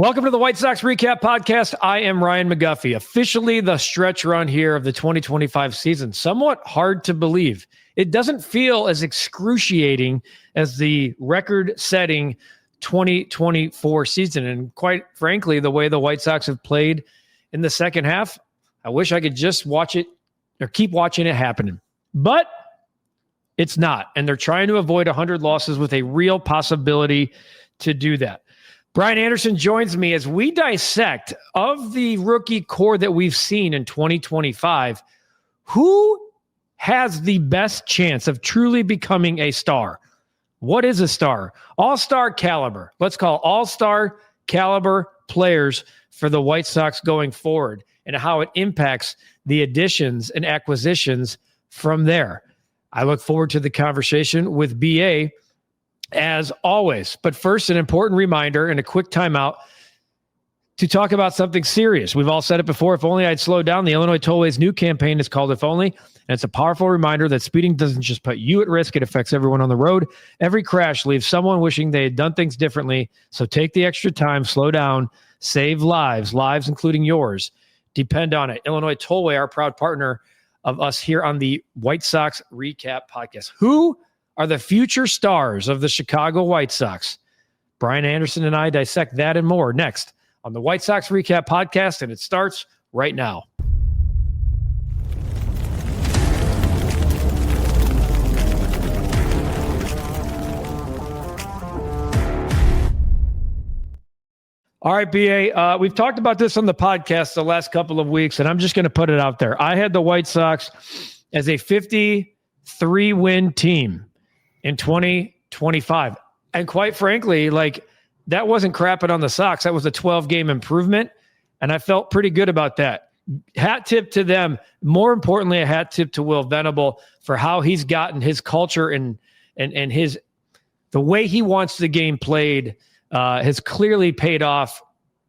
Welcome to the White Sox Recap Podcast. I am Ryan McGuffey. Officially the stretch run here of the 2025 season. Somewhat hard to believe. It doesn't feel as excruciating as the record-setting 2024 season. And quite frankly, the way the White Sox have played in the second half, I wish I could just watch it or keep watching it happening. But it's not. And they're trying to avoid 100 losses with a real possibility to do that. Brian Anderson joins me as we dissect of the rookie core that we've seen in 2025, who has the best chance of truly becoming a star? What is a star? All-star caliber. Let's call all-star caliber players for the White Sox going forward and how it impacts the additions and acquisitions from there. I look forward to the conversation with BA as always. But first, an important reminder and a quick timeout to talk about something serious. We've all said it before. If only I'd slow down. The Illinois Tollway's new campaign is called If Only. And it's a powerful reminder that speeding doesn't just put you at risk. It affects everyone on the road. Every crash leaves someone wishing they had done things differently. So take the extra time, slow down, save lives including yours. Depend on it. Illinois Tollway, our proud partner of us here on the White Sox Recap Podcast. Who are the future stars of the Chicago White Sox? Brian Anderson and I dissect that and more next on the White Sox Recap Podcast, and it starts right now. All right, BA, we've talked about this on the podcast the last couple of weeks, and I'm just going to put it out there. I had the White Sox as a 53-win team in 2025. And quite frankly, that wasn't crapping on the Sox. That was a 12-game improvement, and I felt pretty good about that. Hat tip to them. More importantly, a hat tip to Will Venable for how he's gotten his culture and the way he wants the game played has clearly paid off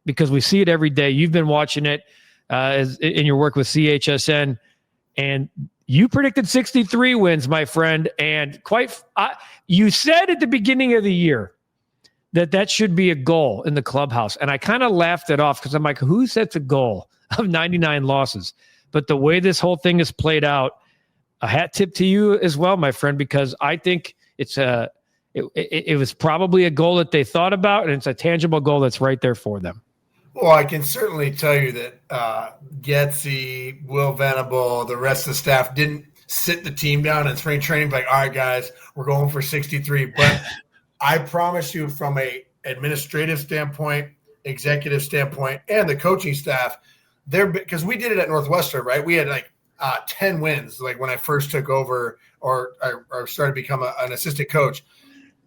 because we see it every day. You've been watching it in your work with CHSN, and you predicted 63 wins, my friend. And you said at the beginning of the year that should be a goal in the clubhouse. And I kind of laughed it off because I'm like, who sets a goal of 99 losses? But the way this whole thing is played out, a hat tip to you as well, my friend, because I think it was probably a goal that they thought about, and it's a tangible goal that's right there for them. Well, I can certainly tell you that Getsy, Will Venable, the rest of the staff didn't sit the team down in spring training like, all right, guys, we're going for 63. But I promise you from a administrative standpoint, executive standpoint, and the coaching staff, because we did it at Northwestern, right? We had 10 wins when I first took over or started to become an assistant coach.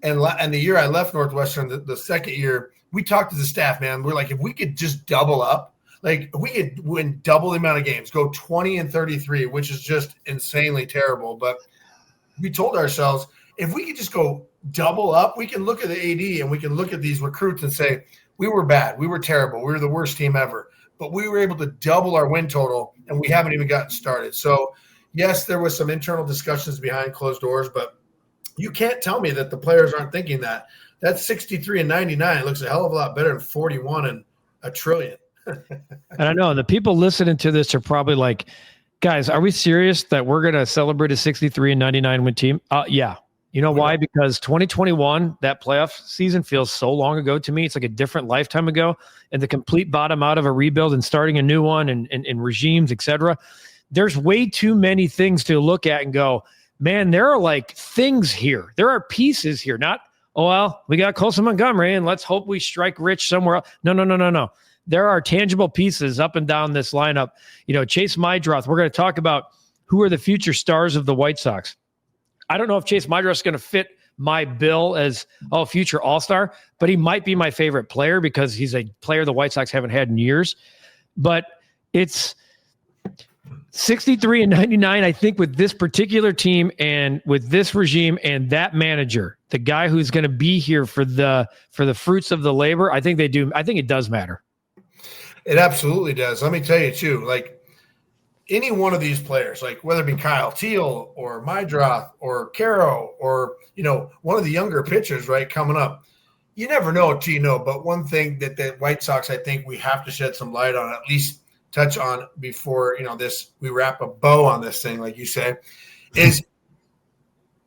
And the year I left Northwestern, the second year, we talked to the staff, man. We're like, if we could just double up, if we could win double the amount of games, go 20-33, which is just insanely terrible. But we told ourselves, if we could just go double up, we can look at the AD and we can look at these recruits and say, we were bad. We were terrible. We were the worst team ever. But we were able to double our win total, and we haven't even gotten started. So, yes, there was some internal discussions behind closed doors, but you can't tell me that the players aren't thinking that. That's 63 and 99. It looks a hell of a lot better than 41 and a trillion. And I know the people listening to this are probably like, guys, are we serious that we're going to celebrate a 63 and 99 win team? Yeah. You know why? Because 2021, that playoff season feels so long ago to me. It's like a different lifetime ago, and the complete bottom out of a rebuild and starting a new one and regimes, et cetera. There's way too many things to look at and go, man, there are things here. There are pieces here. Not, oh, well, we got Colson Montgomery and let's hope we strike rich somewhere else. No. There are tangible pieces up and down this lineup. Chase Meidroth, we're going to talk about who are the future stars of the White Sox. I don't know if Chase Meidroth is going to fit my bill as future all-star, but he might be my favorite player because he's a player the White Sox haven't had in years. But it's 63 and 99, I think, with this particular team and with this regime and that manager, the guy who's going to be here for the fruits of the labor. I think they do. I think it does matter. It absolutely does. Let me tell you too, any one of these players, whether it be Kyle Teal or Meidroth or Caro or, one of the younger pitchers, right, coming up, you never know, Tino, but one thing that the White Sox, I think we have to shed some light on, at least touch on before, we wrap a bow on this thing, like you said, is,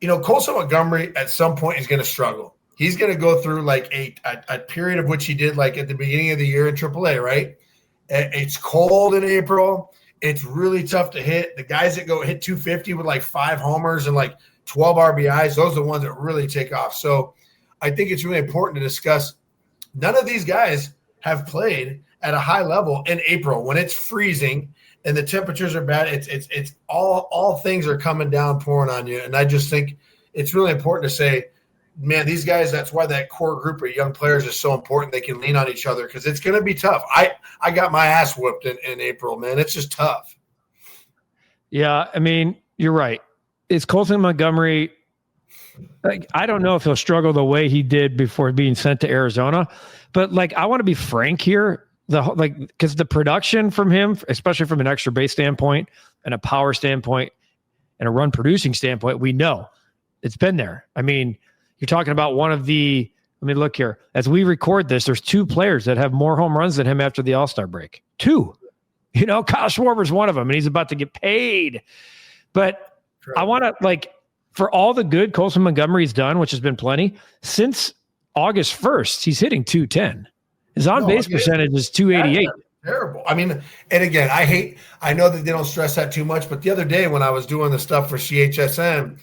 Colson Montgomery at some point is going to struggle. He's going to go through like a period of which he did like at the beginning of the year in AAA, right? It's cold in April. It's really tough to hit. The guys that go hit 250 with like 5 homers and like 12 RBIs, those are the ones that really take off. So I think it's really important to discuss none of these guys have played at a high level in April when it's freezing and the temperatures are bad. It's all things are coming down, pouring on you. And I just think it's really important to say, man, these guys, that's why that core group of young players is so important. They can lean on each other because it's going to be tough. I got my ass whooped in April, man. It's just tough. Yeah, I mean, you're right. It's Colson Montgomery. Like, I don't know if he'll struggle the way he did before being sent to Arizona, but like, I want to be frank here. Because the production from him, especially from an extra base standpoint and a power standpoint and a run producing standpoint, we know it's been there. I mean, you're talking about one of the, let me look here. As we record this, there's 2 players that have more home runs than him after the All-Star break. 2. Kyle Schwarber's one of them, and he's about to get paid. But I want to, for all the good Colson Montgomery's done, which has been plenty, since August 1st, he's hitting 210. His on-base percentage is 288. Terrible. I mean, and again, I know that they don't stress that too much, but the other day when I was doing the stuff for CHSM,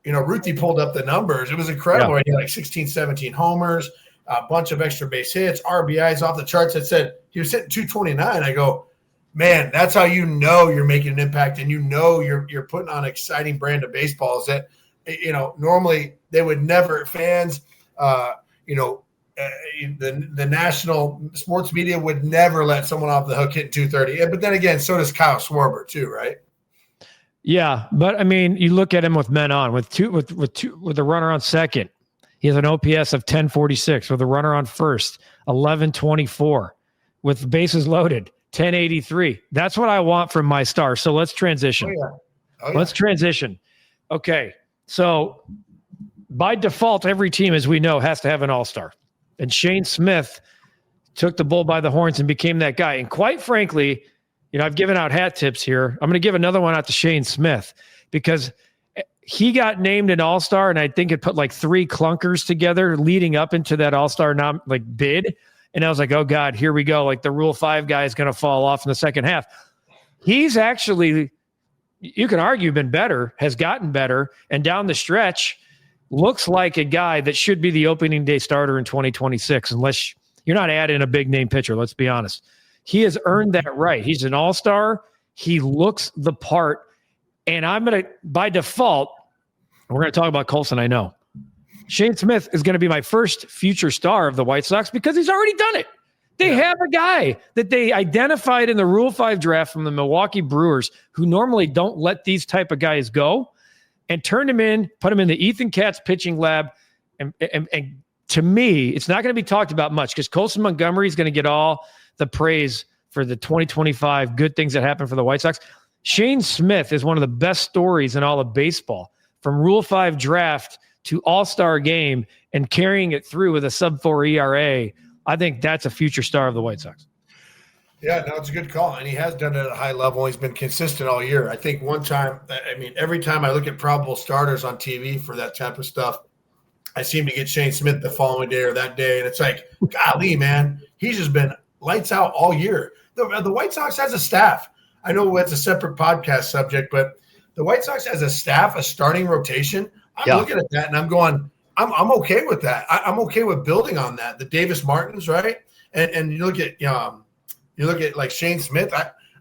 Ruthie pulled up the numbers. It was incredible. Yeah. He had like 16, 17 homers, a bunch of extra base hits, RBIs off the charts. That said he was hitting 229. I go, man, that's how you're making an impact, and you're putting on an exciting brand of baseballs that normally they would never. Fans, the national sports media would never let someone off the hook hitting 230. But then again, so does Kyle Schwarber too, right? Yeah, but I mean, you look at him with men on, with the runner on second, he has an OPS of 1046. With a runner on first, 1124. With bases loaded, 1083. That's what I want from my star. So let's transition. Oh, yeah. Let's transition. Okay, so by default, every team, as we know, has to have an all-star. And Shane Smith took the bull by the horns and became that guy. And quite frankly, I've given out hat tips here. I'm going to give another one out to Shane Smith because he got named an all-star, and I think it put like 3 clunkers together leading up into that all-star bid. And I was like, oh, God, here we go. Like the Rule 5 guy is going to fall off in the second half. He's actually, you can argue, been better, has gotten better, and down the stretch looks like a guy that should be the opening day starter in 2026, unless you're not adding a big-name pitcher, let's be honest. He has earned that right. He's an all-star. He looks the part. And I'm going to, by default, we're going to talk about Colson, I know. Shane Smith is going to be my first future star of the White Sox because he's already done it. They have a guy that they identified in the Rule 5 draft from the Milwaukee Brewers who normally don't let these type of guys go, and turned him in, put him in the Ethan Katz pitching lab. And to me, it's not going to be talked about much because Colson Montgomery is going to get all the praise for the 2025 good things that happen for the White Sox. Shane Smith is one of the best stories in all of baseball, from Rule 5 draft to All-Star game and carrying it through with a sub-4 ERA. I think that's a future star of the White Sox. Yeah, no, it's a good call. And he has done it at a high level. He's been consistent all year. I think every time I look at probable starters on TV for that type of stuff, I seem to get Shane Smith the following day or that day. And it's like, golly, man, he's just been lights out all year. The White Sox has a staff. I know it's a separate podcast subject, but the White Sox has a staff, a starting rotation. I'm looking at that and I'm going, I'm okay with that. I'm okay with building on that. The Davis Martins, right? And you look at like Shane Smith.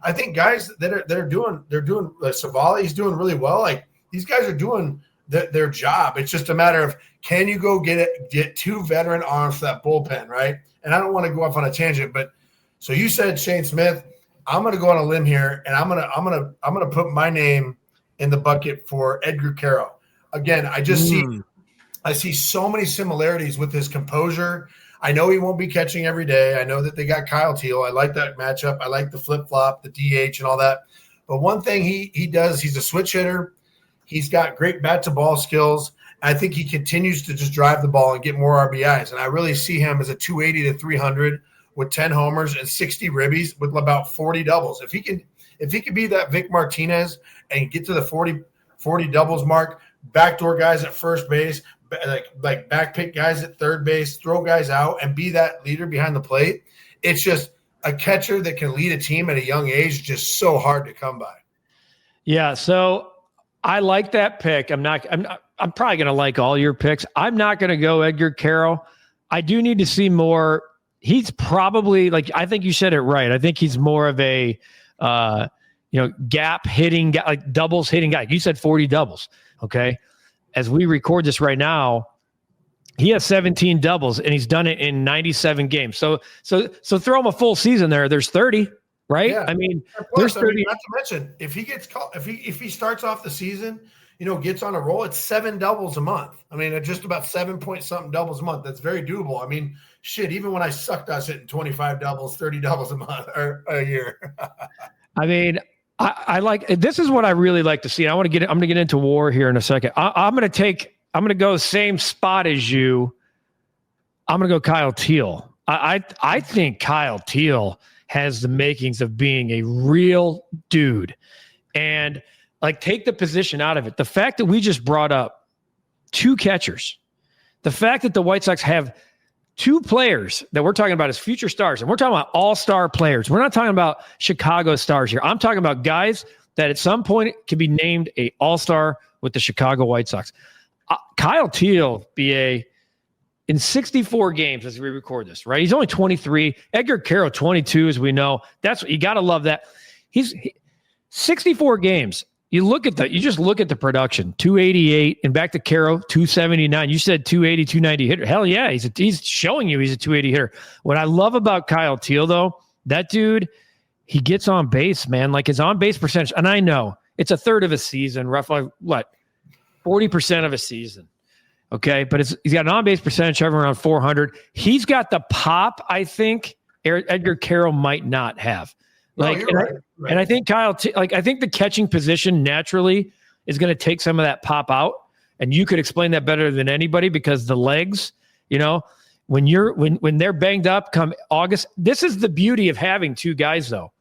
I think guys that are doing Savali, he's doing really well. Like these guys are doing their job. It's just a matter of, can you go get 2 veteran arms for that bullpen, right? And I don't want to go off on a tangent, but so you said Shane Smith. I'm going to go on a limb here, and I'm going to put my name in the bucket for Edgar Carroll. Again, I see so many similarities with his composure. I know he won't be catching every day. I know that they got Kyle Teal. I like that matchup. I like the flip-flop, the DH, and all that. But one thing he does, he's a switch hitter. He's got great bat-to-ball skills. I think he continues to just drive the ball and get more RBIs. And I really see him as a 280 to 300 with 10 homers and 60 ribbies with about 40 doubles. If he can be that Vic Martinez and get to the 40 doubles mark, backdoor guys at first base, like back pick guys at third base, throw guys out, and be that leader behind the plate, it's just a catcher that can lead a team at a young age, just so hard to come by. Yeah, so I like that pick. I'm probably going to like all your picks. I'm not going to go Edgar Carroll. I do need to see more. He's probably, like, I think you said it right. I think he's more of a gap hitting guy, like doubles hitting guy. You said 40 doubles. Okay. As we record this right now, he has 17 doubles and he's done it in 97 games. So throw him a full season there. There's 30, right? Yeah. I mean, plus, there's 30. Not to mention, if he gets caught, if he starts off the season, gets on a roll, it's 7 doubles a month. I mean, just about 7 point something doubles a month. That's very doable. I mean, shit, even when I sucked, I was hitting 25 doubles, 30 doubles a month or a year. I mean, I like, this is what I really like to see. I'm going to get into WAR here in a second. I'm going to go same spot as you. I'm going to go Kyle Teel. I think Kyle Teel has the makings of being a real dude. And like, take the position out of it. The fact that we just brought up 2 catchers, the fact that the White Sox have 2 players that we're talking about as future stars, and we're talking about all-star players. We're not talking about Chicago stars here. I'm talking about guys that at some point can be named a all-star with the Chicago White Sox. Kyle Teel, BA, in 64 games as we record this, right? He's only 23. Edgar Carroll, 22, as we know. That's you got to love that. He's 64 games. You just look at the production, 288, and back to Carroll, 279. You said 280, 290 hitter. Hell yeah, he's showing you he's a 280 hitter. What I love about Kyle Teel, though, that dude, he gets on base, man. Like his on base percentage, and I know it's a third of a season, roughly 40% of a season. Okay, but he's got an on base percentage of around 400. He's got the pop I think Edgar Carroll might not have. And I think I think the catching position naturally is going to take some of that pop out, and you could explain that better than anybody because the legs, when they're banged up come August, this is the beauty of having 2 guys though,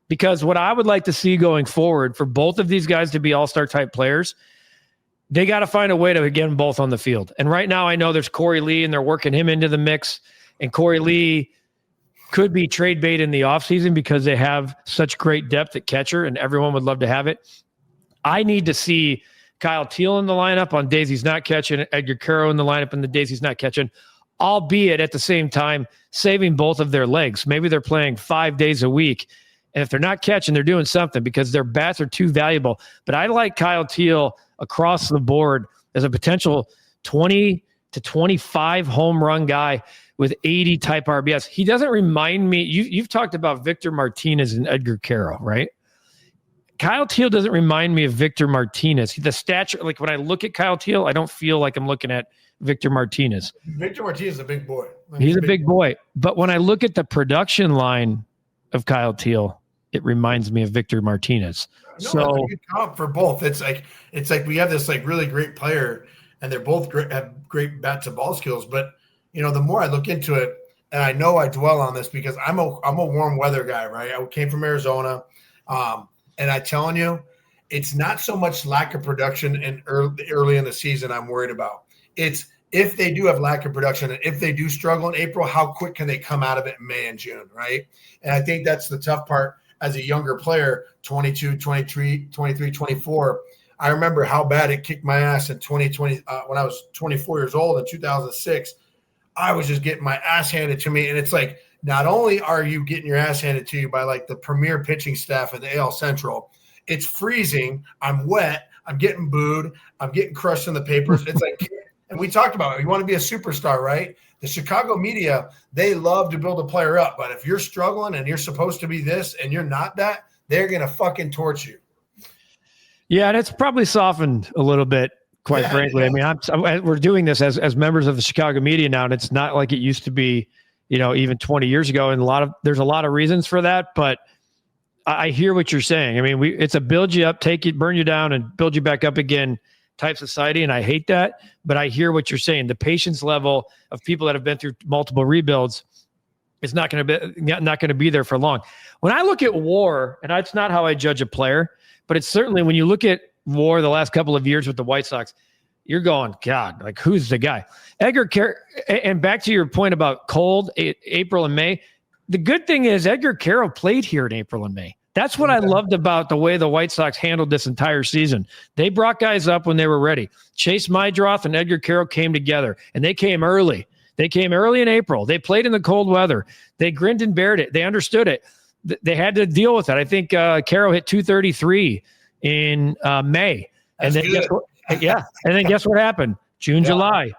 because what I would like to see going forward for both of these guys to be all-star type players, they got to find a way to get them both on the field. And right now I know there's Corey Lee and they're working him into the mix, and Corey Lee could be trade bait in the offseason because they have such great depth at catcher and everyone would love to have it. I need to see Kyle Teel in the lineup on days he's not catching, Edgar Carroll in the lineup on the days he's not catching, albeit at the same time saving both of their legs. Maybe they're playing 5 days a week, and if they're not catching, they're doing something because their bats are too valuable. But I like Kyle Teel across the board as a potential 20 to 25 home run guy with 80 type RBS. He doesn't remind me. You've talked about Victor Martinez and Edgar Carroll, right? Kyle Teel doesn't remind me of Victor Martinez. The stature, like when I look at Kyle Teel, I don't feel like I'm looking at Victor Martinez. Victor Martinez is a big boy. He's a big boy. But when I look at the production line of Kyle Teel, it reminds me of Victor Martinez. No, so good comp for both. It's like we have this like really great player, and they're both have great bat to ball skills. But the more I look into it, and I know I dwell on this because I'm a warm weather guy, right? I came from Arizona, and I'm telling you, it's not so much lack of production in early in the season I'm worried about. It's if they do have lack of production and if they do struggle in April, how quick can they come out of it in May and June, right? And I think that's the tough part as a younger player, 22, 23, 24. I remember how bad it kicked my ass in 2020 when I was 24 years old in 2006. I was just getting my ass handed to me. And it's like, not only are you getting your ass handed to you by like the premier pitching staff at the AL Central, it's freezing. I'm wet. I'm getting booed. I'm getting crushed in the papers. It's like, and we talked about it. You want to be a superstar, right? The Chicago media, they love to build a player up. But if you're struggling and you're supposed to be this and you're not that, they're going to fucking torch you. Yeah, and it's probably softened a little bit. Quite frankly, yeah. I mean, we're doing this as members of the Chicago media now, and it's not like it used to be, even 20 years ago. And there's a lot of reasons for that, but I hear what you're saying. I mean, it's a build you up, take you, burn you down, and build you back up again type society, and I hate that. But I hear what you're saying. The patience level of people that have been through multiple rebuilds is not going to be there for long. When I look at WAR, and that's not how I judge a player, but it's certainly when you look at WAR the last couple of years with the White Sox, you're going, God, like who's the guy? And back to your point about cold April and May. The good thing is Edgar Carroll played here in April and May. That's what I loved about the way the White Sox handled this entire season. They brought guys up when they were ready. Chase Mydroth and Edgar Carroll came together, and they came early. They came early in April. They played in the cold weather. They grinned and bared it. They understood it. They had to deal with it. I think Carroll hit 233 in May. That's and then guess what? Yeah. And then guess what happened? June, July,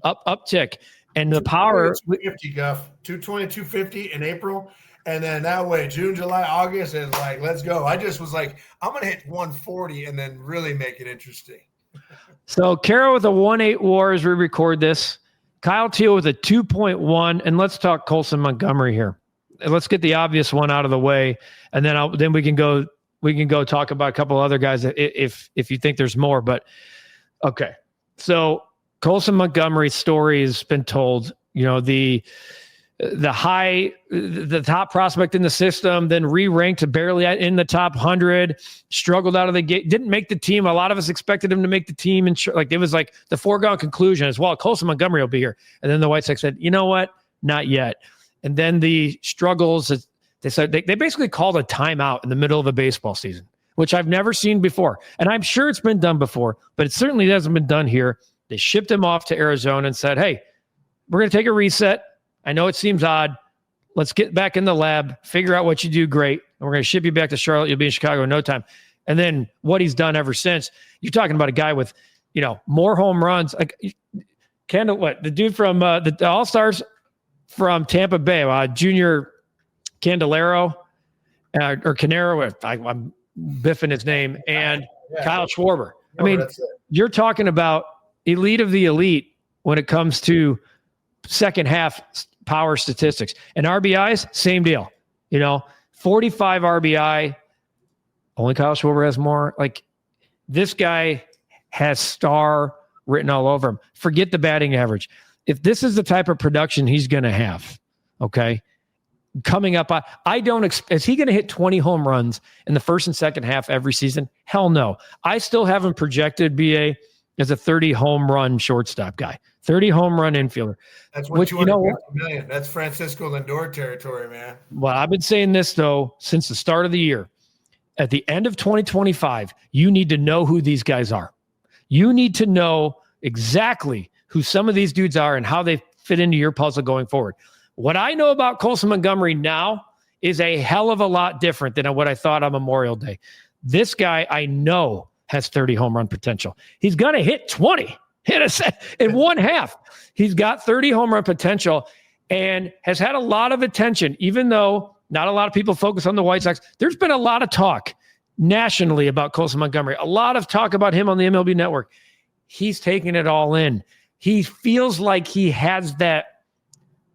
uptick. And the power. 250, Guff. 220, 250 in April. And then that way, June, July, August is like, let's go. I just was like, I'm going to hit 140 and then really make it interesting. So Carroll with a 1.8 WAR as we record this. Kyle Teel with a 2.1. And let's talk Colson Montgomery here. Let's get the obvious one out of the way. And then we can go talk about a couple other guys if you think there's more. But okay. So Colson Montgomery's story has been told, the top prospect in the system, then re-ranked to barely in the top 100, struggled out of the gate, didn't make the team. A lot of us expected him to make the team. And it was like the foregone conclusion as well. Colson Montgomery will be here. And then the White Sox said, you know what? Not yet. And then the struggles, they said they basically called a timeout in the middle of a baseball season, which I've never seen before. And I'm sure it's been done before, but it certainly hasn't been done here. They shipped him off to Arizona and said, hey, we're going to take a reset. I know it seems odd. Let's get back in the lab, figure out what you do great, and we're going to ship you back to Charlotte. You'll be in Chicago in no time. And then what he's done ever since, you're talking about a guy with, more home runs. Like the dude from the All-Stars from Tampa Bay, Junior Candelero or Canero, I'm biffing his name, and Kyle Schwarber. I mean, you're talking about elite of the elite when it comes to second half power statistics. And RBIs, same deal. 45 RBI. Only Kyle Schwarber has more. Like, this guy has star written all over him. Forget the batting average. If this is the type of production he's going to have, okay, coming up, I don't is he going to hit 20 home runs in the first and second half every season? Hell no. I still haven't projected BA as a 30 home run shortstop guy, 30 home run infielder. That's what million. That's Francisco Lindor territory, man. Well, I've been saying this though since the start of the year. At the end of 2025, you need to know who these guys are. You need to know exactly who some of these dudes are and how they fit into your puzzle going forward. What I know about Colson Montgomery now is a hell of a lot different than what I thought on Memorial Day. This guy I know has 30 home run potential. He's going to hit 20 in one half. He's got 30 home run potential and has had a lot of attention, even though not a lot of people focus on the White Sox. There's been a lot of talk nationally about Colson Montgomery, a lot of talk about him on the MLB Network. He's taking it all in. He feels like he has that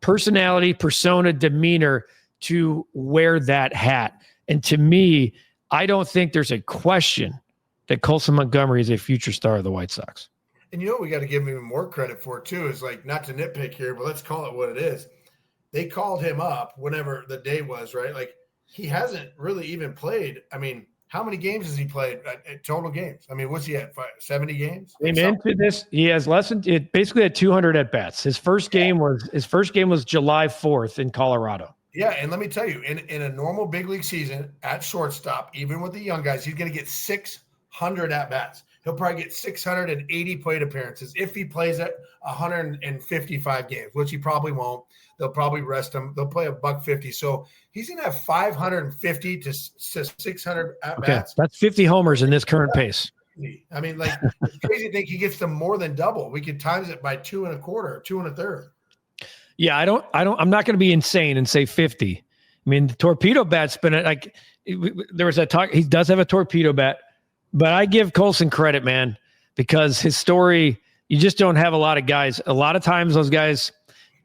personality, persona, demeanor to wear that hat. And to me, I don't think there's a question that Colson Montgomery is a future star of the White Sox. And what we got to give him even more credit for, too, is like, not to nitpick here, but let's call it what it is. They called him up whenever the day was, right? Like, he hasn't really even played. I mean, how many games has he played? Total games. I mean, what's he at? 70 games? Came into this, he has basically had 200 at bats. His first game was July 4th in Colorado. Yeah, and let me tell you, in a normal big league season at shortstop, even with the young guys, he's going to get 600 at bats. He'll probably get 680 plate appearances if he plays at 155 games, which he probably won't. They'll probably rest him. They'll play $150. So he's going to have 550 to 600 at bats. That's 50 homers in this current pace. I mean, like, it's crazy to think he gets to more than double. We could times it by 2 1/4, 2 1/3. Yeah, I'm not going to be insane and say 50. I mean, the torpedo bat's been like, there was that talk. He does have a torpedo bat, but I give Colson credit, man, because his story, you just don't have a lot of guys. A lot of times those guys,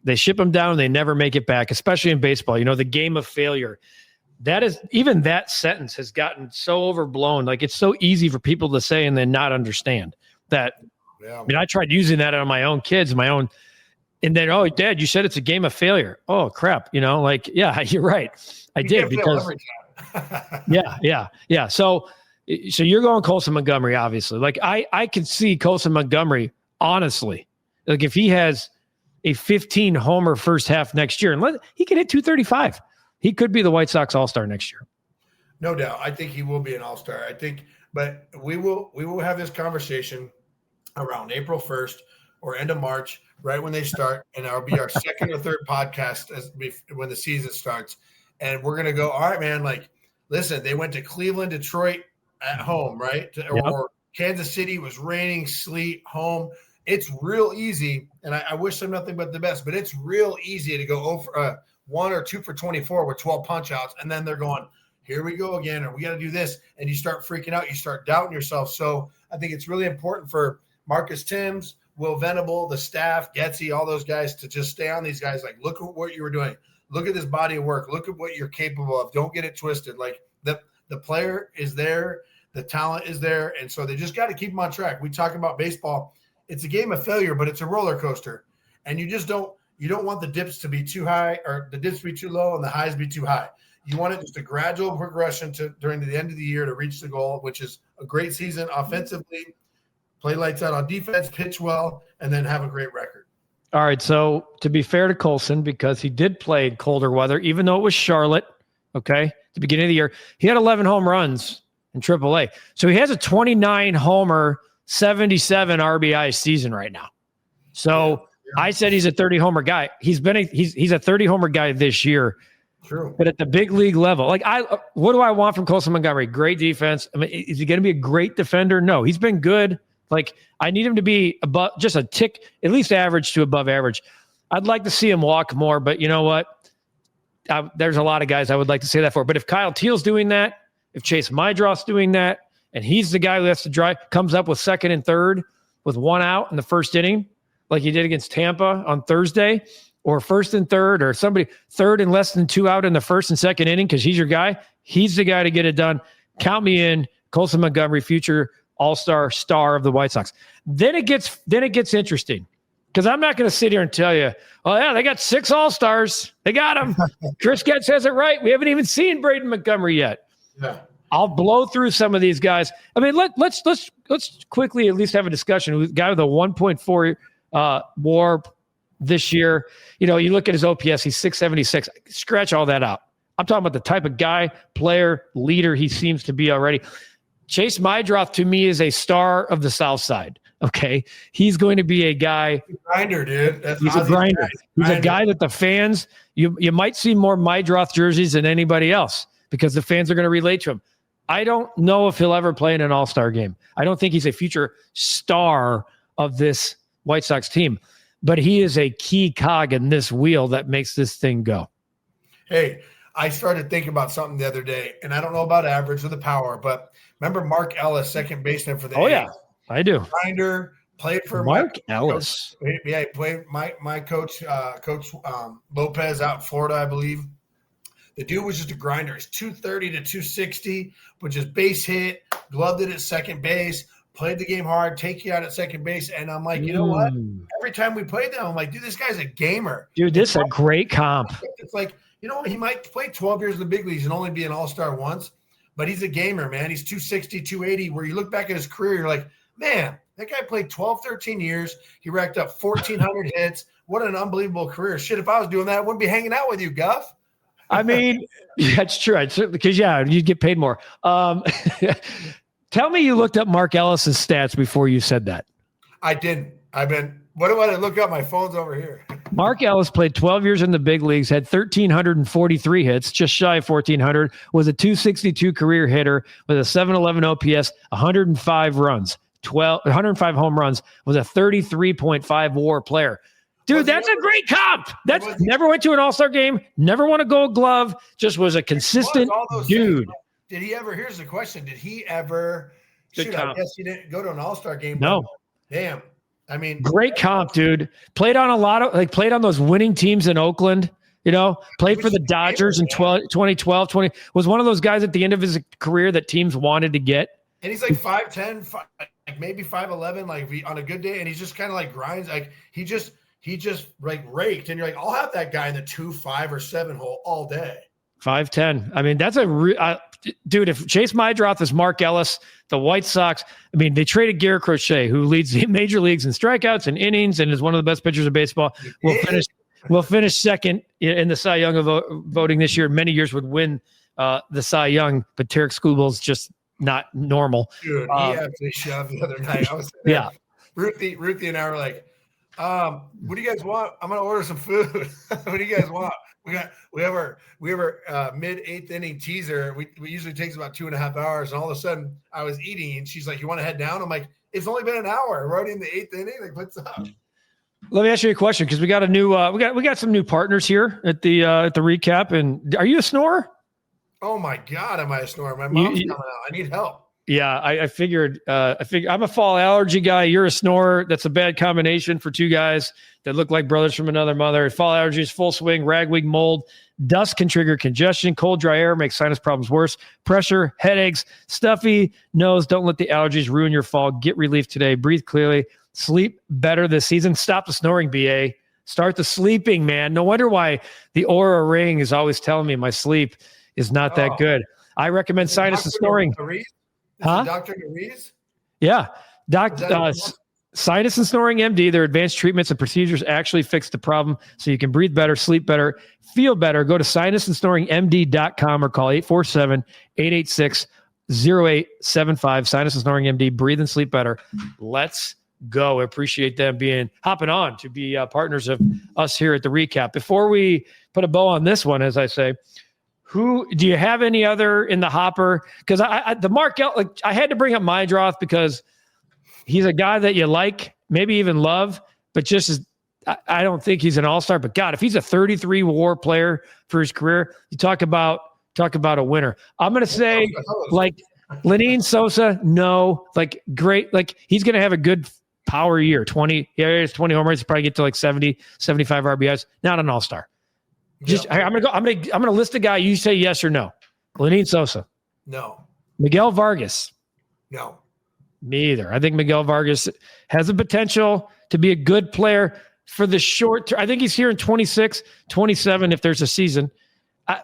they ship them down and they never make it back, especially in baseball. The game of failure. Even that sentence has gotten so overblown. Like, it's so easy for people to say and then not understand. that, Yeah. I mean, I tried using that on my own kids, and then, oh, Dad, you said it's a game of failure. Oh, crap. Like, yeah, you're right. I did because, yeah. So you're going Colson Montgomery, obviously. Like, I could see Colson Montgomery, honestly, like if he has a 15 homer first half next year, and he can hit 235. He could be the White Sox All-Star next year. No doubt. I think he will be an All-Star. But we will have this conversation around April 1st or end of March, right when they start, and that'll be our second or third podcast when the season starts. And we're going to go, all right, man, like, listen, they went to Cleveland, Detroit at home, right? Or Kansas City was raining, sleet, home. It's real easy, and I wish them nothing but the best, but it's real easy to go over 1 or 2 for 24 with 12 punch-outs, and then they're going, here we go again, or we got to do this, and you start freaking out. You start doubting yourself. So I think it's really important for Marcus Timms, Will Venable, the staff, Getsy, all those guys to just stay on these guys. Like, look at what you were doing. Look at this body of work. Look at what you're capable of. Don't get it twisted. Like, the player is there. The talent is there. And so they just got to keep them on track. We talk about baseball. It's a game of failure, but it's a roller coaster. And you don't want the dips to be too high or the dips to be too low and the highs be too high. You want it just a gradual progression during the end of the year to reach the goal, which is a great season offensively, play lights out on defense, pitch well, and then have a great record. All right. So to be fair to Colson, because he did play in colder weather, even though it was Charlotte, okay, at the beginning of the year, he had 11 home runs in AAA. So he has a 29 homer, 77 RBI season right now. So I said he's a 30 homer guy. He's a 30 homer guy this year. True. But at the big league level, like what do I want from Colson Montgomery? Great defense. I mean, is he going to be a great defender? No, he's been good. Like, I need him to be above, just a tick, at least average to above average. I'd like to see him walk more, but you know what? There's a lot of guys I would like to say that for. But if Kyle Teal's doing that, if Chase Mydroth's doing that, and he's the guy who has to drive, comes up with second and third with 1 out in the first inning, like he did against Tampa on Thursday, or first and third, or somebody third and less than 2 out in the first and second inning, because he's your guy. He's the guy to get it done. Count me in. Colson Montgomery, future all-star star of the White Sox. Then it gets interesting, because I'm not going to sit here and tell you, oh yeah, they got 6 all-stars. They got them. Chris Getz has it right. We haven't even seen Braden Montgomery yet. Yeah. I'll blow through some of these guys. I mean, let's quickly at least have a discussion with a guy with a 1.4 WAR this year. You know, you look at his OPS, he's 676. Scratch all that out. I'm talking about the type of guy, player, leader he seems to be already. Chase Mydroth, to me, is a star of the South Side. Okay. He's going to be a guy. Grinder, dude. He's a grinder. He's a guy that the fans, you might see more Mydroth jerseys than anybody else, because the fans are going to relate to him. I don't know if he'll ever play in an all-star game. I don't think he's a future star of this White Sox team, but he is a key cog in this wheel that makes this thing go. Hey, I started thinking about something the other day, and I don't know about average or the power, but remember Mark Ellis, second baseman for the A's? Yeah, I do. Grinder, played for Mark Ellis. Coach, yeah, he played my coach, Coach Lopez out in Florida, I believe. The dude was just a grinder. He's 230 to 260, but just base hit, gloved it at second base, played the game hard, take you out at second base. And I'm like, you know what? Every time we played them, I'm like, dude, this guy's a gamer. Dude, this is a great comp. It's like, you know, he might play 12 years in the big leagues and only be an all-star once, but he's a gamer, man. He's 260, 280, where you look back at his career, you're like, man, that guy played 12, 13 years. He racked up 1,400 hits. What an unbelievable career. Shit, if I was doing that, I wouldn't be hanging out with you, Guff. I mean, that's true. Because, yeah, you'd get paid more. Tell me you looked up Mark Ellis's stats before you said that. I didn't. What do I look up? My phone's over here. Mark Ellis played 12 years in the big leagues, had 1,343 hits, just shy of 1,400, was a 262 career hitter with a 711 OPS, 105 runs, 105 home runs, was a 33.5 WAR player. Dude, that's a great comp. That's never went to an all-star game, never won a Gold Glove, just was a consistent dude. Did he ever, here's the question, did he ever, I guess he didn't go to an all-star game. No. Damn. I mean. Great comp, dude. Played on played on those winning teams in Oakland, you know, played for the Dodgers in 2012, was one of those guys at the end of his career that teams wanted to get. And he's like 5'10", like maybe 5'11", like on a good day, and he's just kind of like grinds. Like he just like raked, and you're like, I'll have that guy in the 2, 5, or 7 hole all day. 5'10". I mean, that's dude. If Chase Mydroth is Mark Ellis, the White Sox. I mean, they traded Garrett Crochet, who leads the major leagues in strikeouts and innings, and is one of the best pitchers of baseball. We'll finish second in the Cy Young voting this year. Many years would win the Cy Young, but Tarek Skubal's just not normal. Dude, he absolutely shoved the other night. I was there. Yeah. Ruthie and I were like, what do you guys want? I'm gonna order some food. What do you guys want? We have our mid 8th inning teaser. We usually takes about 2.5 hours, and all of a sudden I was eating, and she's like, "You want to head down?" I'm like, "It's only been an hour. We're already in the 8th inning. Like, what's up?" Let me ask you a question, because we got a new we got some new partners here at the recap. And are you a snorer? Oh my God, am I a snorer? My mom's coming out. I need help. Yeah, I figured I'm a fall allergy guy. You're a snorer. That's a bad combination for two guys that look like brothers from another mother. Fall allergies, full swing, ragweed, mold, dust can trigger congestion. Cold, dry air makes sinus problems worse. Pressure, headaches, stuffy nose. Don't let the allergies ruin your fall. Get relief today. Breathe clearly. Sleep better this season. Stop the snoring, BA. Start the sleeping, man. No wonder why the Aura Ring is always telling me my sleep is not that good. I recommend Sinus and Snoring. Huh? Dr. Ruiz? Yeah. Sinus and Snoring MD, their advanced treatments and procedures actually fix the problem so you can breathe better, sleep better, feel better. Go to sinusandsnoringmd.com or call 847-886-0875. Sinus and Snoring MD, breathe and sleep better. Let's go. I appreciate them hopping on to be partners of us here at the recap. Before we put a bow on this one, as I say, who do you have any other in the hopper? Because I had to bring up Mydroth because he's a guy that you like, maybe even love, but I don't think he's an all-star. But God, if he's a 33 WAR player for his career, you talk about a winner. I'm going to say like Lenine Sosa, no, like great, like he's going to have a good power year. 20 homers, probably get to like 70, 75 RBIs. Not an all-star. I'm gonna list a guy. You say yes or no. Lenine Sosa. No. Miguel Vargas. No. Me either. I think Miguel Vargas has the potential to be a good player for the short term. I think he's here in 26, 27 if there's a season.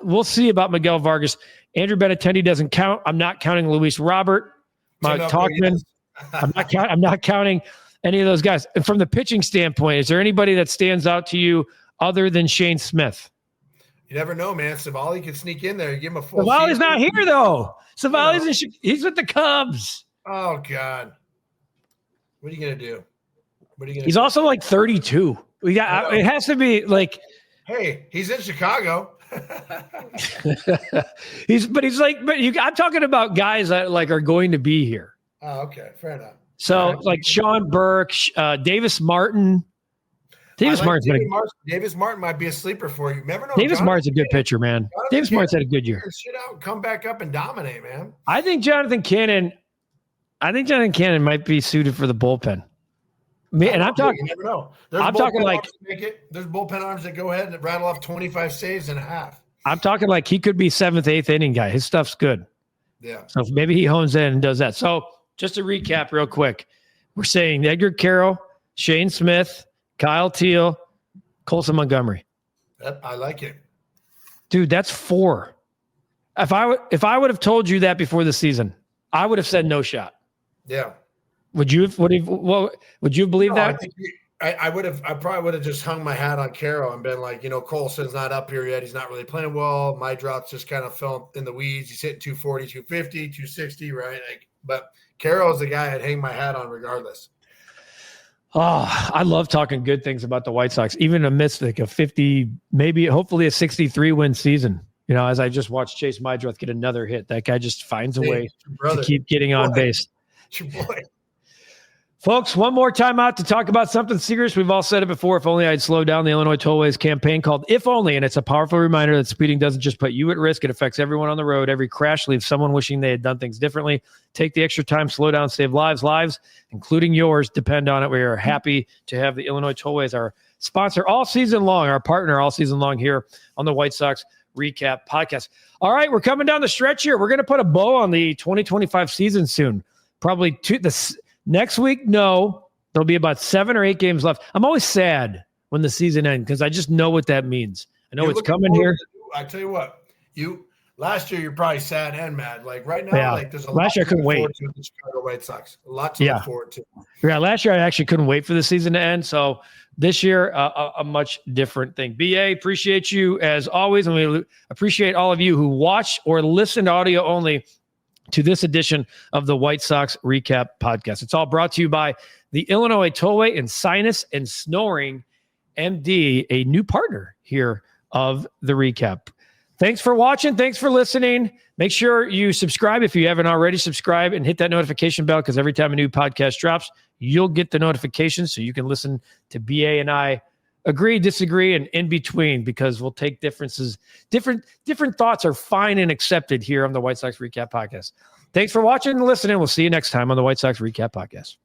We'll see about Miguel Vargas. Andrew Benintendi doesn't count. I'm not counting Luis Robert. Talkman. I'm not counting any of those guys. And from the pitching standpoint, is there anybody that stands out to you other than Shane Smith? You never know, man. Savali could sneak in there. Give him a full. Savali's not here though. Savali's he's with the Cubs. Oh God, what are you gonna do? He's also like 32. It has to be like. Hey, he's in Chicago. I'm talking about guys that like are going to be here. Oh, okay, fair enough. So like Sean Burke, Davis Martin. Davis Martin might be a sleeper for you. Never know. Davis Martin's a good pitcher, man. Davis Martin's had a good year. Shit out, come back up and dominate, man. I think Jonathan Cannon might be suited for the bullpen. And I'm talking. You never know. There's bullpen arms that go ahead and rattle off 25 saves and a half. I'm talking like he could be 7th, 8th inning guy. His stuff's good. Yeah. So maybe he hones in and does that. So just to recap real quick, we're saying Edgar Carroll, Shane Smith, Kyle Teal, Colson Montgomery. I like it. Dude, that's 4. If I would have told you that before the season, I would have said no shot. Yeah. Would you have believed that? I probably would have just hung my hat on Carroll and been like, Colson's not up here yet. He's not really playing well. My drops just kind of fell in the weeds. He's hitting 240, 250, 260, right? But Carroll is the guy I'd hang my hat on regardless. Oh, I love talking good things about the White Sox, even amidst like a 50, maybe hopefully a 63 win season. As I just watched Chase Mydroth get another hit, that guy just finds a way to keep getting on base. It's your boy. Folks, one more time out to talk about something serious. We've all said it before. If only I'd slow down. The Illinois Tollways campaign called If Only, and it's a powerful reminder that speeding doesn't just put you at risk. It affects everyone on the road. Every crash leaves someone wishing they had done things differently. Take the extra time, slow down, save lives. Lives, including yours, depend on it. We are happy to have the Illinois Tollways, our sponsor all season long, our partner all season long here on the White Sox Recap Podcast. All right, we're coming down the stretch here. We're going to put a bow on the 2025 season soon. Probably Next week, no. There'll be about 7 or 8 games left. I'm always sad when the season ends because I just know what that means. I know it's coming here. I tell you what, last year you're probably sad and mad. Like right now, like there's a lot to look forward to the Chicago White Sox. A lot to look forward to. Yeah, last year I actually couldn't wait for the season to end. So this year, a much different thing. BA, appreciate you as always, and we appreciate all of you who watch or listen to audio only to this edition of the White Sox Recap Podcast. It's all brought to you by the Illinois Tollway and Sinus and Snoring MD, a new partner here of the recap. Thanks for watching. Thanks for listening. Make sure you subscribe if you haven't already. Subscribe and hit that notification bell because every time a new podcast drops, you'll get the notifications so you can listen to BA and I agree, disagree, and in between because we'll take differences. Different thoughts are fine and accepted here on the White Sox Recap Podcast. Thanks for watching and listening. We'll see you next time on the White Sox Recap Podcast.